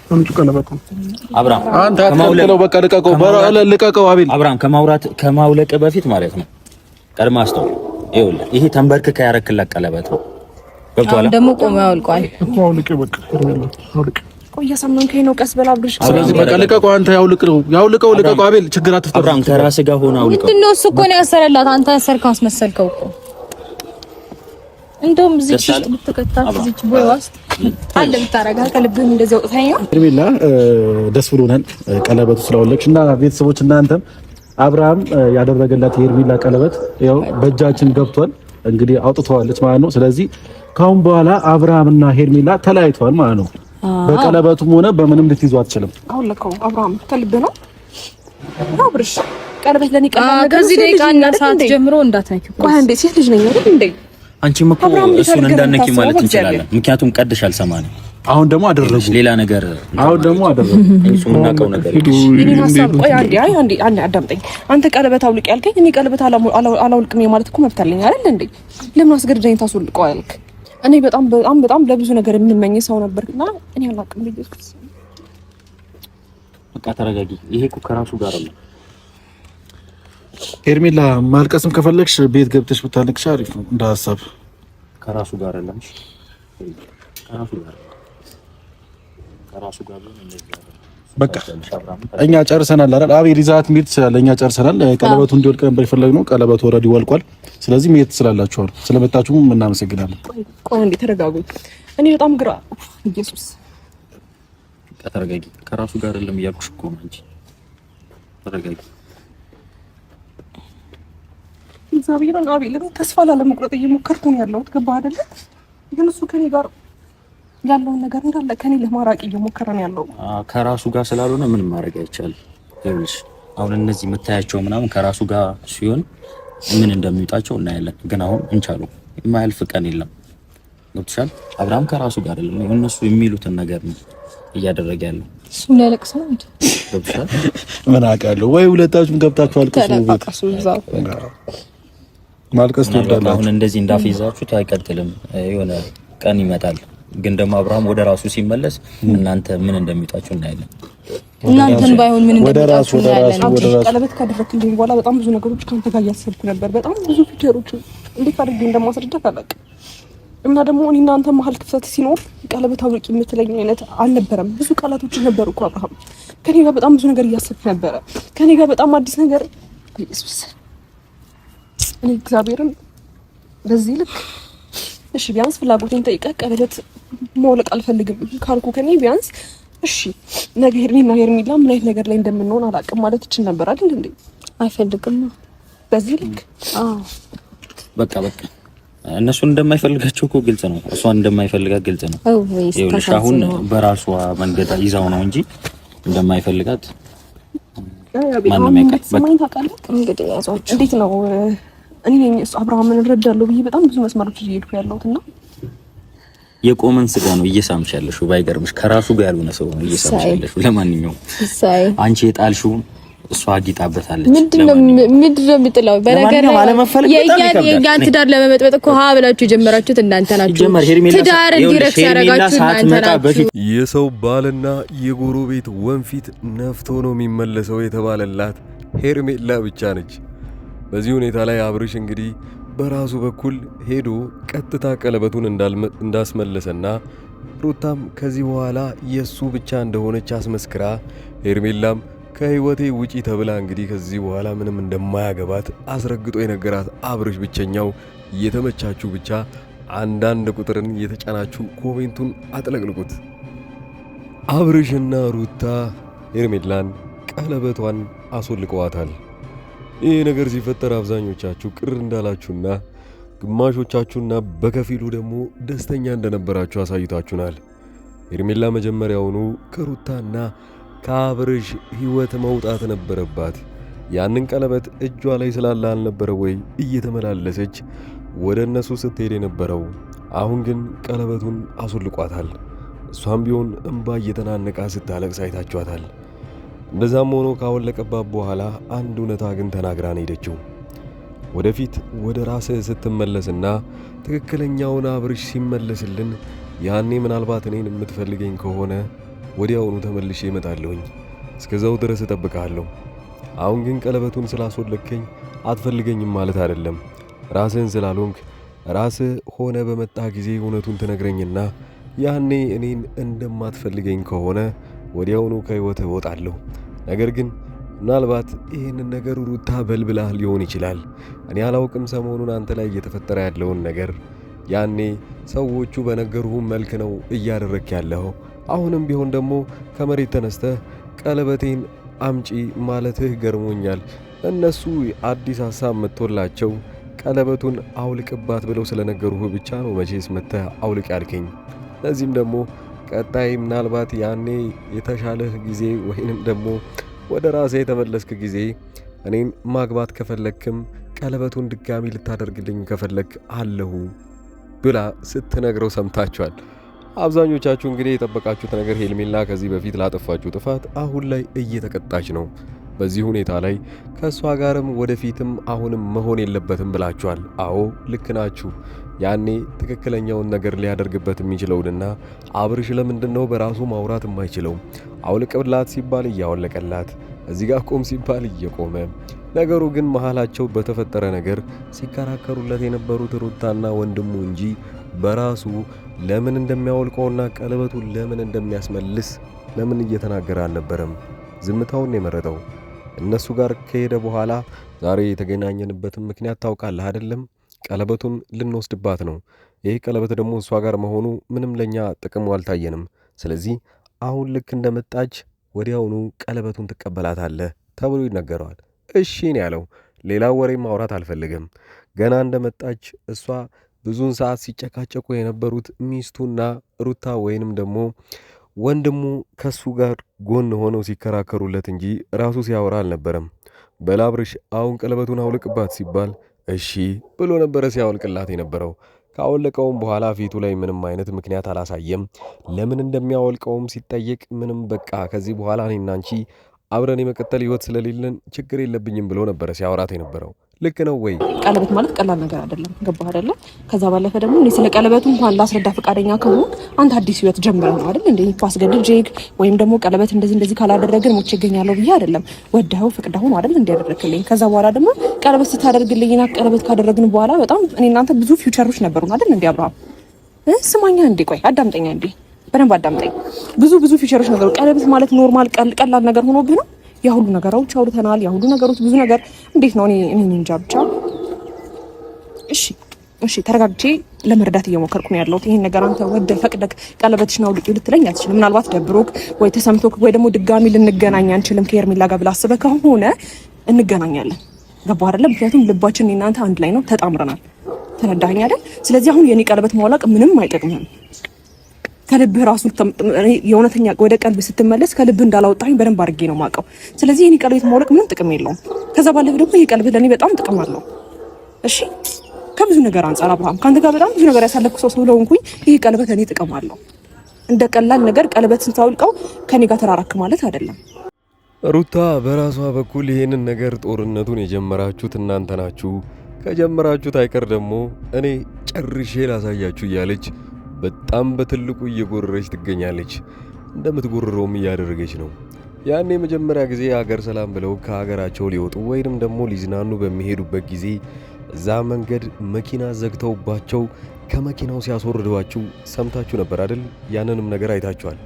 አንቺ ቀለበት አብራም አንተ አትከለከለው። በቃ ልቀቀው አቤል። አብራም ከማውለቅ በፊት ማለት ነው ቀድማ አስተው ይኸውልህ፣ ይሄ ተንበርክከ ያረክላት ቀለበት ነው። ገብቶሃል? ደግሞ ቆሞ ያውልቋል እኮ አውልቅ። በቃ አውልቅ። ቆይ እያሳመንከኝ ነው። ቀስ በላ ብርሽ። ስለዚህ በቃ ልቀቀው። አንተ ልቀቀው አቤል። ችግር አትፍጠር። አብራም ከራስህ ጋር ሆነ አውልቀው። ምንድን ነው እሱ እኮ ነው ያሰረላት። አንተ ያሰርከው አስመሰልከው እኮ። እንደውም እዚህ ውስጥ ብትከታት እዚህ ቦይ ውስጥ አለ ብታረጋል ከልብህም እንደዚህ ወጥተኛ። ሄርሜላ ደስ ብሎናል ቀለበቱ ስላወለቅሽ እና ቤተሰቦች እናንተም አብርሃም ያደረገላት የሄርሜላ ቀለበት ያው በእጃችን ገብቷል። እንግዲህ አውጥተዋለች ማለት ነው። ስለዚህ ካሁን በኋላ አብርሃምና ሄርሜላ ተለያይተዋል ማለት ነው። በቀለበቱም ሆነ በምንም ልትይዙ አትችልም። አውለቀው አብርሃም ከልብ ነው አብርሽ። ቀለበት ለኔ ቀለበት ነገር ከዚህ ደቂቃና ሰዓት ጀምሮ እንዳትነኪው። ቆይ አንዴ ሴት ልጅ ነኝ አይደል እንዴ? አንቺም እኮ እሱን እንዳነኪ ማለት እንችላለን። ምክንያቱም ቀድሽ አልሰማንም። አሁን ደግሞ አደረጉ ሌላ ነገር። እሱ ምናቀው ነገር እኔ ሀሳብ ቆይ አንዴ አዳምጠኝ። አንተ ቀለበት አውልቅ ያልከኝ እኔ ቀለበት አላውልቅም ማለት እኮ መብት አለኝ አይደል እንዴ? ለምን አስገድደኝ ታስወልቀው ያልክ? እኔ በጣም ለብዙ ነገር የምመኝ ሰው ነበርና እኔ አላውቅም። ልጅስ በቃ ተረጋጊ። ይሄ እኮ ከራሱ ጋር ነው። ሄርሜላ ማልቀስም ከፈለግሽ ቤት ገብተሽ ብታለቅሽ አሪፍ ነው እንደ ሀሳብ። ከራሱ ጋር አይደለም ከራሱ ጋር ነው እንደዚህ። በቃ እኛ ጨርሰናል አይደል? አቤል ይዛት መሄድ ትችላለህ። እኛ ጨርሰናል። ቀለበቱ እንዲወልቅ ነበር የፈለግነው። ቀለበቱ ኦልሬዲ ወልቋል። ስለዚህ መሄድ ትችላላችሁ። ስለመጣችሁም እናመሰግናለን። ቆይ እንዴ ተረጋጉ። እኔ በጣም ግራ ኢየሱስ ተረጋጊ። ከራሱ ጋር አይደለም እያልኩሽ እኮ ነው እንጂ ተረጋጊ። እግዚአብሔርን አቤል ተስፋ ላለመቁረጥ እየሞከርኩ ነው ያለሁት። ገባህ አይደለ? ግን እሱ ከኔ ጋር ያለውን ነገር እንዳለ ከኔ ለማራቅ እየሞከረ ነው ያለው። ከራሱ ጋር ስላልሆነ ምንም ማድረግ አይቻልም። ይኸውልሽ አሁን እነዚህ የምታያቸው ምናምን ከራሱ ጋር ሲሆን ምን እንደሚወጣቸው እናያለን። ግን አሁን እንቻሉ የማያልፍ ቀን የለም። ገብቶሻል? አብርሃም ከራሱ ጋር አይደለም እነሱ የሚሉትን ነገር ነው እያደረገ ያለው። እሱ ለለቅሶ ነው እንዴ? ገብቶሻል? ምን አውቃለሁ ወይ ሁለታችሁም ገብታችሁ አልቀሱ። ማልቀስ ትወዳላችሁ። አሁን እንደዚህ እንዳፈይዛችሁት አይቀጥልም። የሆነ ቀን ይመጣል። ግን ደግሞ አብርሃም ወደ ራሱ ሲመለስ እናንተ ምን እንደሚጣችሁ እናያለን። እናንተን ባይሆን ምን እንደሚጣችሁ እናያለን። ቀለበት ካደረክልኝ በኋላ በጣም ብዙ ነገሮች ካንተ ጋር እያሰብኩ ነበር። በጣም ብዙ ፊቸሮች እንዴት አድርጌ እንደማስረዳት አላውቅም። እና ደግሞ እኔ እናንተ መሀል ክፍተት ሲኖር ቀለበት አውልቂ የምትለኝ አይነት አልነበረም። ብዙ ቃላቶች ነበሩ እኮ አብርሃም። ከኔ ጋር በጣም ብዙ ነገር እያሰብክ ነበረ። ከኔ ጋር በጣም አዲስ ነገር ኢየሱስ። እኔ እግዚአብሔርን በዚህ ልክ እሺ ቢያንስ ፍላጎቴን ጠይቀህ ቀለበት ማውለቅ አልፈልግም ካልኩ ከኔ ቢያንስ እሺ ነገ ሄርሜላ ምን አይነት ነገር ላይ እንደምንሆን አላውቅም ማለት እችል ነበር አይደል እንዴ? አይፈልግም በዚህ ልክ በቃ እነሱን እንደማይፈልጋቸው እኮ ግልጽ ነው። እሷን እንደማይፈልጋት ግልጽ ነው። ይኸውልሽ አሁን በራሷ መንገድ ይዛው ነው እንጂ እንደማይፈልጋት ማንም ያውቃል። እንግዲህ ያዟቸው እንዴት ነው እኔ እሱ አብርሃምን እረዳለሁ ብዬ በጣም ብዙ መስመሮች እየሄድኩ ያለሁትና የቆመን ስጋ ነው እየሳምሽ ያለሽው። ባይገርምሽ ከራሱ ጋር ያልሆነ ሰው ነው እየሳምሽ ያለሽው። ለማንኛውም አንቺ የጣልሽው እሷ አጊጣበታለች። ምንድነው የምጥለው? በነገር የእኛን ትዳር ለመመጥበጥ እኮ ሀ ብላችሁ የጀመራችሁት እናንተ ናችሁ። ትዳር እንዲረክስ ያደረጋችሁ እናንተ ናችሁ። የሰው ባልና የጎረቤት ወንፊት ነፍቶ ነው የሚመለሰው የተባለላት ሄርሜላ ብቻ ነች። በዚህ ሁኔታ ላይ አብርሽ እንግዲህ በራሱ በኩል ሄዶ ቀጥታ ቀለበቱን እንዳስመለሰና ሩታም ከዚህ በኋላ የሱ ብቻ እንደሆነች አስመስክራ ሄርሜላም ከህይወቴ ውጪ ተብላ እንግዲህ ከዚህ በኋላ ምንም እንደማያገባት አስረግጦ የነገራት አብርሽ ብቸኛው እየተመቻችሁ ብቻ አንዳንድ ቁጥርን እየተጫናችሁ ኮሜንቱን አጥለቅልቁት። አብርሽና ሩታ ሄርሜላን ቀለበቷን አስወልቀዋታል። ይህ ነገር ሲፈጠር አብዛኞቻችሁ ቅር እንዳላችሁና ግማሾቻችሁና በከፊሉ ደግሞ ደስተኛ እንደነበራችሁ አሳይታችሁናል። ሄርሜላ መጀመሪያውኑ ከሩታና ከአብርሽ ህይወት መውጣት ነበረባት። ያንን ቀለበት እጇ ላይ ስላለ አልነበረ ወይ እየተመላለሰች ወደ እነሱ ስትሄድ የነበረው? አሁን ግን ቀለበቱን አስወልቋታል። እሷም ቢሆን እንባ እየተናነቃ ስታለቅስ አይታችኋታል። እንደዛም ሆኖ ካወለቀባት በኋላ አንድ እውነታ ግን ተናግራን ሄደችው። ወደፊት ወደ ራስህ ስትመለስና ትክክለኛውን አብርሽ ሲመለስልን ያኔ ምናልባት እኔን የምትፈልገኝ ከሆነ ወዲያውኑ ተመልሼ እመጣለሁኝ። እስከዛው ድረስ እጠብቅሃለሁ። አሁን ግን ቀለበቱን ስላስወለከኝ አትፈልገኝም ማለት አይደለም። ራስህን ስላልሆንክ ራስህ ሆነ በመጣ ጊዜ እውነቱን ትነግረኝና ያኔ እኔን እንደማትፈልገኝ ከሆነ ወዲያውኑ ከሕይወት እወጣለሁ። ነገር ግን ምናልባት ይህንን ነገር ሩታ በልብላ ሊሆን ይችላል። እኔ አላውቅም። ሰሞኑን አንተ ላይ እየተፈጠረ ያለውን ነገር ያኔ ሰዎቹ በነገሩህ መልክ ነው እያደረክ ያለው። አሁንም ቢሆን ደግሞ ከመሬት ተነስተህ ቀለበቴን አምጪ ማለትህ ገርሞኛል። እነሱ አዲስ ሐሳብ መጥቶላቸው ቀለበቱን አውልቅባት ብለው ስለነገሩህ ብቻ ነው መቼስ መተህ አውልቅ ያልከኝ። ለዚህም ደግሞ ቀጣይ ምናልባት ያኔ የተሻለህ ጊዜ ወይንም ደግሞ ወደ ራሴ የተመለስክ ጊዜ እኔን ማግባት ከፈለክም ቀለበቱን ድጋሚ ልታደርግልኝ ከፈለክ አለሁ ብላ ስትነግረው ሰምታችኋል። አብዛኞቻችሁ እንግዲህ የጠበቃችሁት ነገር ሄርሜላ ከዚህ በፊት ላጠፋችሁ ጥፋት አሁን ላይ እየተቀጣች ነው። በዚህ ሁኔታ ላይ ከእሷ ጋርም ወደፊትም አሁንም መሆን የለበትም ብላችኋል። አዎ ልክ ናችሁ። ያኔ ትክክለኛውን ነገር ሊያደርግበት የሚችለውንና አብርሽ ለምንድን ነው በራሱ ማውራት የማይችለው? አውልቅላት ሲባል እያወለቀላት፣ እዚህ ጋር ቆም ሲባል እየቆመ። ነገሩ ግን መሃላቸው በተፈጠረ ነገር ሲከራከሩለት የነበሩት ሩታና ወንድሙ እንጂ በራሱ ለምን እንደሚያወልቀውና ቀለበቱን ለምን እንደሚያስመልስ ለምን እየተናገረ አልነበረም። ዝምታውን የመረጠው እነሱ ጋር ከሄደ በኋላ ዛሬ የተገናኘንበትን ምክንያት ታውቃለህ አይደለም? ቀለበቱን ልንወስድባት ነው። ይህ ቀለበት ደግሞ እሷ ጋር መሆኑ ምንም ለኛ ጥቅሙ አልታየንም። ስለዚህ አሁን ልክ እንደመጣች ወዲያውኑ ቀለበቱን ትቀበላታለህ ተብሎ ይነገረዋል። እሺ ነው ያለው። ሌላ ወሬ ማውራት አልፈልግም። ገና እንደመጣች እሷ ብዙውን ሰዓት ሲጨቃጨቁ የነበሩት ሚስቱና ሩታ ወይንም ደግሞ ወንድሙ ከሱ ጋር ጎን ሆነው ሲከራከሩለት እንጂ ራሱ ሲያወራ አልነበረም። በላብርሽ አሁን ቀለበቱን አውልቅባት ሲባል እሺ ብሎ ነበረ ሲያወልቅላት የነበረው። ካወለቀውም በኋላ ፊቱ ላይ ምንም አይነት ምክንያት አላሳየም። ለምን እንደሚያወልቀውም ሲጠየቅ ምንም በቃ ከዚህ በኋላ እኔና አንቺ አብረን የመቀጠል ህይወት ስለሌለን ችግር የለብኝም ብሎ ነበረ ሲያወራት የነበረው። ልክ ነው ወይ? ቀለበት ማለት ቀላል ነገር አይደለም። ገባህ አይደለ? ከዛ ባለፈ ደግሞ እኔ ስለ ቀለበቱ እንኳን ላስረዳ ፈቃደኛ ከሆንክ አንተ አዲስ ህይወት ጀምረህ ነው አይደል? እንዴ አስገድጄክ ወይም ደግሞ ቀለበት እንደዚህ ካላደረግን ሞቼ እገኛለሁ ብዬ አይደለም። ወደኸው ፈቅደኸው ነው አይደል እንዲያደርግልኝ። ከዛ በኋላ ደግሞ ቀለበት ስታደርግልኝና ቀለበት ካደረግን በኋላ በጣም እኔ እናንተ ብዙ ፊውቸሮች ነበሩን አይደል? እንዴ አብርሃም ስማኛ እንዴ፣ ቆይ አዳምጠኛ እንዴ፣ በደንብ አዳምጠኝ። ብዙ ፊውቸሮች ነበሩ። ቀለበት ማለት ኖርማል ቀላል ነገር ሆኖብህ ነው? ያ ሁሉ ነገሮች አውርተናል። ያ ሁሉ ነገሮች ብዙ ነገር እንዴት ነው? እኔ እንጃ ብቻ። እሺ ተረጋግቼ ለመረዳት እየሞከርኩ ነው ያለሁት። ይሄን ነገር አንተ ወደ ፈቅደክ ቀለበትሽን አውልቂ ልትለኝ አትችልም። ምናልባት ደብሮክ ወይ ተሰምቶክ ወይ ደግሞ ድጋሚ ልንገናኝ አንችልም ከሄርሜላ ጋር ብለህ አስበህ ከሆነ እንገናኛለን። ገባህ አይደለም? ምክንያቱም ልባችን እናንተ አንድ ላይ ነው፣ ተጣምረናል። ተረዳኸኝ አይደል? ስለዚህ አሁን የኔ ቀለበት ማውለቅ ምንም አይጠቅምህም። ከልብህ ራሱ የእውነተኛ ወደ ቀልብ ስትመለስ ከልብህ እንዳላወጣኝ በደንብ አድርጌ ነው የማውቀው። ስለዚህ የኔ ቀለበት ማውለቅ ምንም ጥቅም የለውም። ከዛ ባለፈ ደግሞ ይሄ ቀለበት ለኔ በጣም ጥቅም አለው። እሺ ከብዙ ነገር አንፃር አብርሃም ካንተ ጋር በጣም ብዙ ነገር ያሳለፍኩ ሰው ስለሆንኩኝ ይሄ ቀለበት ለኔ ጥቅም አለው። እንደ ቀላል ነገር ቀለበት ስታውልቀው ከኔ ጋር ተራራክ ማለት አይደለም። ሩታ በራሷ በኩል ይሄንን ነገር ጦርነቱን የጀመራችሁት እናንተ ናችሁ፣ ከጀመራችሁት አይቀር ደግሞ እኔ ጨርሼ ላሳያችሁ እያለች በጣም በትልቁ እየጎረረች ትገኛለች። እንደምትጎርረውም እያደረገች ነው። ያኔ መጀመሪያ ጊዜ ሀገር ሰላም ብለው ከሀገራቸው ሊወጡ ወይንም ደግሞ ሊዝናኑ በሚሄዱበት ጊዜ እዛ መንገድ መኪና ዘግተውባቸው ከመኪናው ሲያስወርዷችሁ ሰምታችሁ ነበር አይደል? ያንንም ነገር አይታችኋል።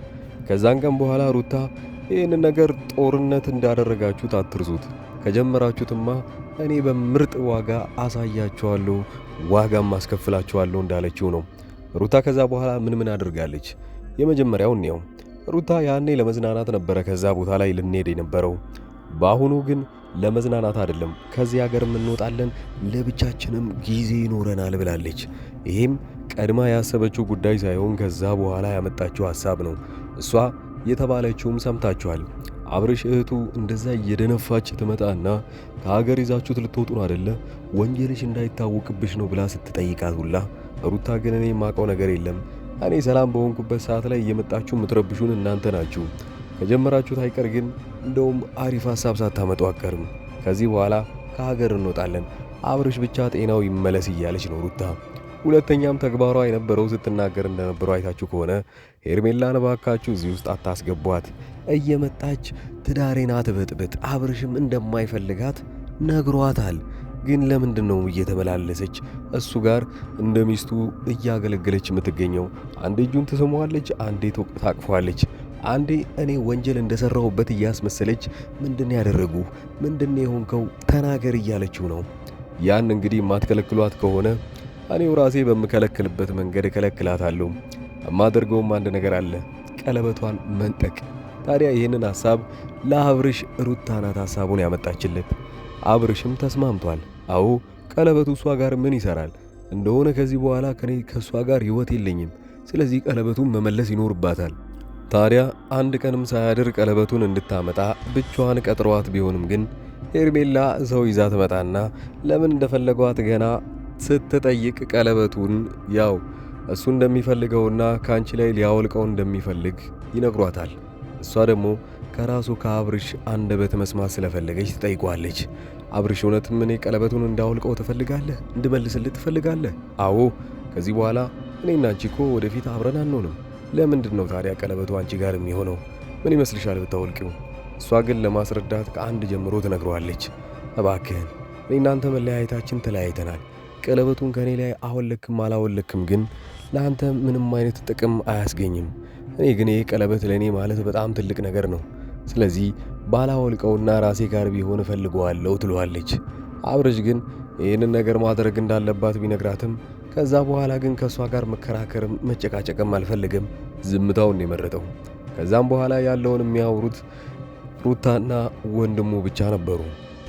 ከዛን ቀን በኋላ ሩታ ይህንን ነገር ጦርነት እንዳደረጋችሁት አትርሱት፣ ከጀመራችሁትማ እኔ በምርጥ ዋጋ አሳያችኋለሁ፣ ዋጋም አስከፍላችኋለሁ እንዳለችው ነው። ሩታ ከዛ በኋላ ምን አድርጋለች? የመጀመሪያው ነው ሩታ ያኔ ለመዝናናት ነበረ ከዛ ቦታ ላይ ልንሄድ የነበረው። በአሁኑ ግን ለመዝናናት አይደለም፣ ከዚህ ሀገር እንወጣለን፣ ለብቻችንም ጊዜ ይኖረናል ብላለች። ይሄም ቀድማ ያሰበችው ጉዳይ ሳይሆን ከዛ በኋላ ያመጣችው ሐሳብ ነው። እሷ የተባለችውም ሰምታችኋል። አብርሽ እህቱ እንደዛ እየደነፋች ትመጣና ከሀገር ይዛችሁት ልትወጡ ነው አይደለ? ወንጀልሽ እንዳይታወቅብሽ ነው ብላ ስትጠይቃት ሁላ ሩታ ግን እኔ የማውቀው ነገር የለም፣ እኔ ሰላም በሆንኩበት ሰዓት ላይ እየመጣችሁ የምትረብሹን እናንተ ናችሁ፣ ከጀመራችሁት አይቀር ግን እንደውም አሪፍ ሐሳብ ሳታመጡ አቀርም፣ ከዚህ በኋላ ከሀገር እንወጣለን፣ አብርሽ ብቻ ጤናው ይመለስ እያለች ነው ሩታ። ሁለተኛም ተግባሯ የነበረው ስትናገር እንደነበረው አይታችሁ ከሆነ ሄርሜላን እባካችሁ እዚህ ውስጥ አታስገቧት፣ እየመጣች ትዳሬን አትበጥብጥ፣ አብርሽም እንደማይፈልጋት ነግሯታል። ግን ለምንድን ነው እየተመላለሰች እሱ ጋር እንደ ሚስቱ እያገለገለች የምትገኘው? አንዴ እጁን ትስመዋለች፣ አንዴ ታቅፈዋለች፣ አንዴ እኔ ወንጀል እንደሰራሁበት እያስመሰለች ምንድን ያደረጉ ምንድን የሆንከው ተናገር እያለችው ነው። ያን እንግዲህ የማትከለክሏት ከሆነ እኔው ራሴ በምከለክልበት መንገድ እከለክላታለሁ። የማደርገውም አንድ ነገር አለ፣ ቀለበቷን መንጠቅ። ታዲያ ይህንን ሐሳብ ለአብርሽ ሩታ ናት ሐሳቡን ያመጣችለት። አብርሽም ተስማምቷል። አዎ ቀለበቱ እሷ ጋር ምን ይሰራል እንደሆነ ከዚህ በኋላ ከእሷ ጋር ሕይወት የለኝም፣ ስለዚህ ቀለበቱን መመለስ ይኖርባታል። ታዲያ አንድ ቀንም ሳያድር ቀለበቱን እንድታመጣ ብቻዋን ቀጥሯት ቢሆንም ግን ሄርሜላ ሰው ይዛ ትመጣና ለምን እንደፈለጓት ገና ስትጠይቅ ቀለበቱን ያው እሱ እንደሚፈልገውና ከአንቺ ላይ ሊያወልቀው እንደሚፈልግ ይነግሯታል። እሷ ደግሞ ከራሱ ከአብርሽ አንደበት መስማት ስለፈለገች ትጠይቋለች። አብርሽ እውነትም እኔ ቀለበቱን እንዳወልቀው ትፈልጋለህ? እንድመልስልህ ትፈልጋለህ? አዎ፣ ከዚህ በኋላ እኔና አንቺ እኮ ወደፊት አብረን አንሆንም። ለምንድን ነው ታዲያ ቀለበቱ አንቺ ጋር የሚሆነው? ምን ይመስልሻል ብታወልቂው? እሷ ግን ለማስረዳት ከአንድ ጀምሮ ትነግረዋለች። እባክህን እኔ እናንተ መለያየታችን ተለያይተናል። ቀለበቱን ከኔ ላይ አወለክም አላወለክም ግን ለአንተ ምንም አይነት ጥቅም አያስገኝም። እኔ ግን ይሄ ቀለበት ለእኔ ማለት በጣም ትልቅ ነገር ነው። ስለዚህ ባላወልቀውና ራሴ ጋር ቢሆን እፈልገዋለሁ ትለዋለች። አብርሽ ግን ይህንን ነገር ማድረግ እንዳለባት ቢነግራትም ከዛ በኋላ ግን ከእሷ ጋር መከራከርም መጨቃጨቅም አልፈልግም፣ ዝምታውን የመረጠው። ከዛም በኋላ ያለውን የሚያወሩት ሩታና ወንድሙ ብቻ ነበሩ።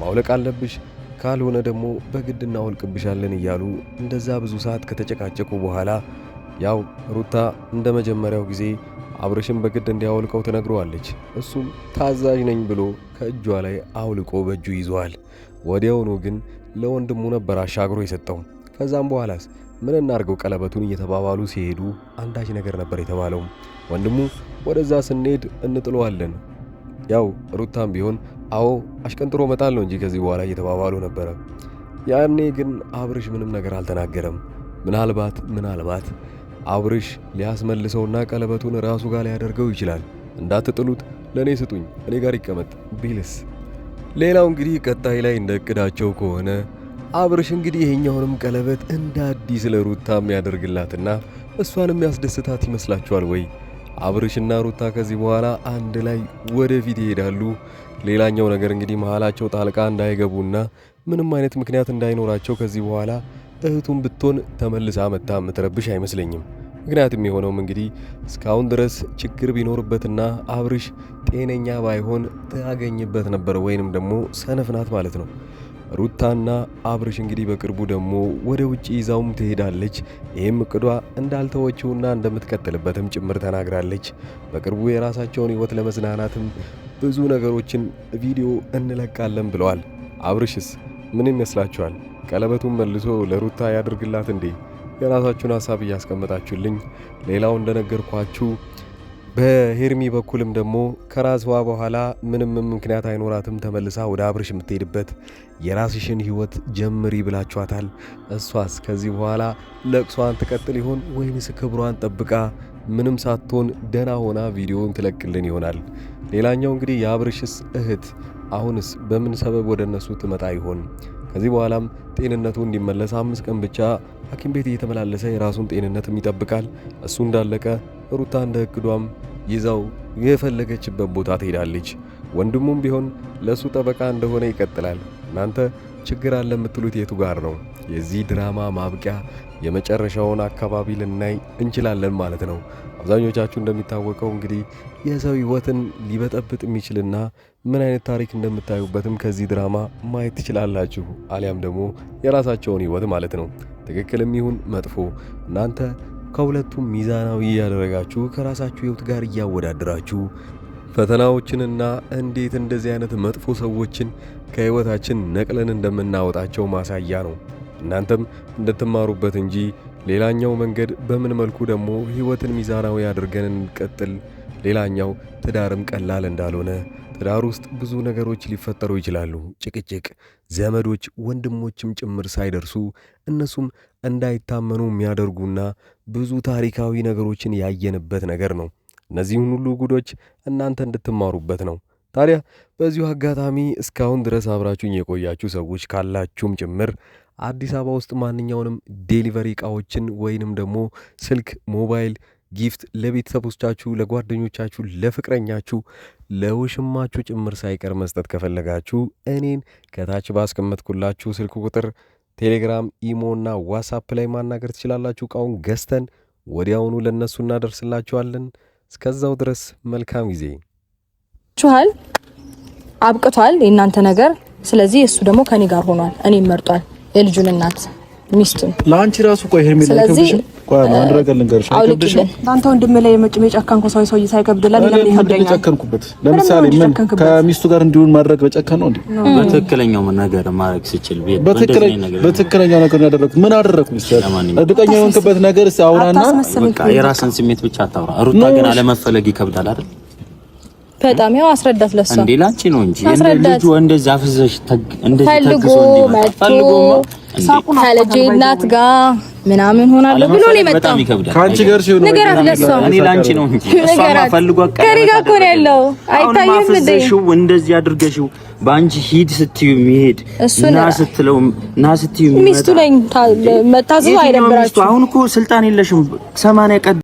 ማውለቅ አለብሽ ካልሆነ ደግሞ በግድ እናወልቅብሻለን እያሉ እንደዛ ብዙ ሰዓት ከተጨቃጨቁ በኋላ ያው ሩታ እንደ መጀመሪያው ጊዜ አብርሽን በግድ እንዲያወልቀው ትነግረዋለች። እሱም ታዛዥ ነኝ ብሎ ከእጇ ላይ አውልቆ በእጁ ይዘዋል። ወዲያውኑ ግን ለወንድሙ ነበር አሻግሮ የሰጠው። ከዛም በኋላስ ምን እናርገው ቀለበቱን እየተባባሉ ሲሄዱ አንዳች ነገር ነበር የተባለው። ወንድሙ ወደዛ ስንሄድ እንጥለዋለን፣ ያው ሩታም ቢሆን አዎ አሽቀንጥሮ መጣል ነው እንጂ ከዚህ በኋላ እየተባባሉ ነበረ። ያኔ ግን አብርሽ ምንም ነገር አልተናገረም። ምናልባት አብርሽ ሊያስመልሰውና ቀለበቱን ራሱ ጋር ሊያደርገው ይችላል። እንዳትጥሉት ለእኔ ስጡኝ እኔ ጋር ይቀመጥ ቢልስ? ሌላው እንግዲህ ቀጣይ ላይ እንደ እቅዳቸው ከሆነ አብርሽ እንግዲህ ይሄኛውንም ቀለበት እንደ አዲስ ለሩታም ያደርግላትና እሷንም ያስደስታት ይመስላችኋል ወይ? አብርሽና ሩታ ከዚህ በኋላ አንድ ላይ ወደፊት ይሄዳሉ። ሌላኛው ነገር እንግዲህ መሃላቸው ጣልቃ እንዳይገቡና ምንም አይነት ምክንያት እንዳይኖራቸው ከዚህ በኋላ እህቱን ብትሆን ተመልሳ መታ የምትረብሽ አይመስለኝም። ምክንያቱም የሆነውም እንግዲህ እስካሁን ድረስ ችግር ቢኖርበትና አብርሽ ጤነኛ ባይሆን ታገኝበት ነበር፣ ወይንም ደግሞ ሰነፍናት ማለት ነው። ሩታና አብርሽ እንግዲህ በቅርቡ ደግሞ ወደ ውጪ ይዛውም ትሄዳለች። ይህም እቅዷ እንዳልተወችውና እንደምትቀጥልበትም ጭምር ተናግራለች። በቅርቡ የራሳቸውን ሕይወት ለመዝናናትም ብዙ ነገሮችን ቪዲዮ እንለቃለን ብለዋል። አብርሽስ ምን ይመስላችኋል? ቀለበቱን መልሶ ለሩታ ያድርግላት እንዴ? የራሳችሁን ሐሳብ እያስቀመጣችሁልኝ፣ ሌላው እንደነገርኳችሁ በሄርሚ በኩልም ደግሞ ከራሷ በኋላ ምንም ምክንያት አይኖራትም ተመልሳ ወደ አብርሽ የምትሄድበት የራስሽን ሕይወት ጀምሪ ብላችኋታል። እሷስ ከዚህ በኋላ ለቅሷን ትቀጥል ይሆን ወይንስ ክብሯን ጠብቃ ምንም ሳትሆን ደና ሆና ቪዲዮን ትለቅልን ይሆናል? ሌላኛው እንግዲህ የአብርሽስ እህት አሁንስ በምን ሰበብ ወደ እነሱ ትመጣ ይሆን? ከዚህ በኋላም ጤንነቱ እንዲመለስ 5 ቀን ብቻ ሐኪም ቤት እየተመላለሰ የራሱን ጤንነትም ይጠብቃል። እሱ እንዳለቀ ሩታ እንደ እቅዷም ይዛው የፈለገችበት ቦታ ትሄዳለች። ወንድሙም ቢሆን ለሱ ጠበቃ እንደሆነ ይቀጥላል። እናንተ ችግር አለ የምትሉት የቱ ጋር ነው? የዚህ ድራማ ማብቂያ የመጨረሻውን አካባቢ ልናይ እንችላለን ማለት ነው። አብዛኞቻችሁ እንደሚታወቀው እንግዲህ የሰው ሕይወትን ሊበጠብጥ የሚችልና ምን አይነት ታሪክ እንደምታዩበትም ከዚህ ድራማ ማየት ትችላላችሁ። አሊያም ደግሞ የራሳቸውን ሕይወት ማለት ነው። ትክክልም ይሁን መጥፎ እናንተ ከሁለቱም ሚዛናዊ ያደረጋችሁ ከራሳችሁ ሕይወት ጋር እያወዳደራችሁ ፈተናዎችንና እንዴት እንደዚህ አይነት መጥፎ ሰዎችን ከሕይወታችን ነቅለን እንደምናወጣቸው ማሳያ ነው። እናንተም እንድትማሩበት እንጂ ሌላኛው መንገድ በምን መልኩ ደግሞ ሕይወትን ሚዛናዊ አድርገን እንቀጥል፣ ሌላኛው ትዳርም ቀላል እንዳልሆነ፣ ትዳር ውስጥ ብዙ ነገሮች ሊፈጠሩ ይችላሉ። ጭቅጭቅ፣ ዘመዶች፣ ወንድሞችም ጭምር ሳይደርሱ እነሱም እንዳይታመኑ የሚያደርጉና ብዙ ታሪካዊ ነገሮችን ያየንበት ነገር ነው። እነዚህን ሁሉ ጉዶች እናንተ እንድትማሩበት ነው። ታዲያ በዚሁ አጋጣሚ እስካሁን ድረስ አብራችሁኝ የቆያችሁ ሰዎች ካላችሁም ጭምር አዲስ አበባ ውስጥ ማንኛውንም ዴሊቨሪ እቃዎችን ወይንም ደግሞ ስልክ፣ ሞባይል፣ ጊፍት ለቤተሰቦቻችሁ፣ ለጓደኞቻችሁ፣ ለፍቅረኛችሁ፣ ለውሽማችሁ ጭምር ሳይቀር መስጠት ከፈለጋችሁ እኔን ከታች ባስቀመጥኩላችሁ ስልክ ቁጥር ቴሌግራም፣ ኢሞ እና ዋትስአፕ ላይ ማናገር ትችላላችሁ። እቃውን ገዝተን ወዲያውኑ ለነሱ እናደርስላችኋለን። እስከዛው ድረስ መልካም ጊዜ። ቹሃል አብቅቷል የእናንተ ነገር። ስለዚህ እሱ ደግሞ ከኔ ጋር ሆኗል። እኔም መርጧል የልጁን እናት ሚስቱን። ላንቺ ራሱ ቆይ ሄርሜላ አይከብድሽም? ቆይ አንድ ነገር ልንገርሽ፣ አይከብድሽም? ዳንተ ወንድም ላይ የጨከንኩ ሰው ሳይከብድ ለምን ይከብደኛል? የጨከንኩበት ለምሳሌ ምን ከሚስቱ ጋር እንዲሆን ማድረግ በጨከን ነው እንዴ? በትክክለኛው ነገር ማድረግ ሲችል በትክክለኛው ነገር ያደረኩት ምን አደረኩ? እርግጠኛ የሆንክበት ነገር አውራና በቃ የራስን ስሜት ብቻ አታውራ። ሩታ ግን አለመፈለግ ይከብዳል አይደል? በጣም ያው አስረዳት ለሷ እንዴ ላንቺ ነው እንጂ ልጁ እንደዛ አፍዘሽ እንደዚህ ተግሶ ፈልጎ ከልጄ እናት ጋር ምናምን ሆናለሁ ብሎ ነው የመጣው። ካንቺ ጋር ሲሆን ነገራት ለሷ እኔ ላንቺ ነው እንጂ እሷ ፈልጎ ከሪጋ እኮ ነው ያለው። አይታየም እንዴ እንደዚህ አድርገሽው በአንቺ ሂድ ስትዩ የሚሄድ ና ስትዩ ሚስቱ ላይ መታዘዝ አይደብራችሁ? አሁን እኮ ስልጣን የለሽም 80 ቀን